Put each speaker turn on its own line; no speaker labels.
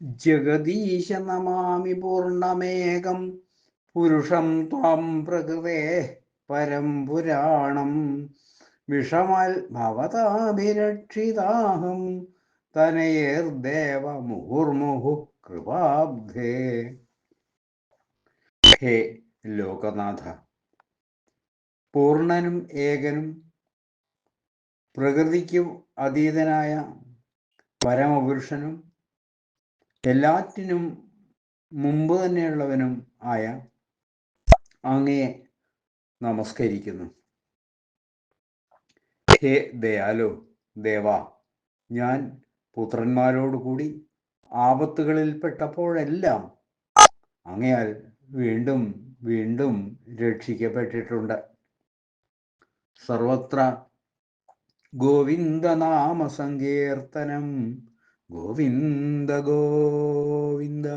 ജഗദീശ നമാമി പൂർണ്ണമേകം പുരുഷം ത്വാം പ്രകൃതേ പരം പുരാണം വിഷമാൽ ഭവതാഭിരക്ഷിതാഹം തനയേർദേവ മുഹുർമുഹു കൃപാബ്ധേ. ഹേ ലോകനാഥ, പൂർണ്ണനും ഏകനും പ്രകൃതിക്കും അതീതനായ പരമപുരുഷനും എല്ലാറ്റിനും മുമ്പ് തന്നെയുള്ളവനും ആയ അങ്ങയെ നമസ്കരിക്കുന്നു. ഹേ ദയാലോ ദേവ, ഞാൻ പുത്രന്മാരോടുകൂടി ആപത്തുകളിൽപ്പെട്ടപ്പോഴെല്ലാം അങ്ങയാൽ വീണ്ടും വീണ്ടും രക്ഷിക്കപ്പെട്ടിട്ടുണ്ട്. സർവത്ര ഗോവിന്ദനാമ സങ്കീർത്തനം, ഗോവിന്ദ ഗോവിന്ദ.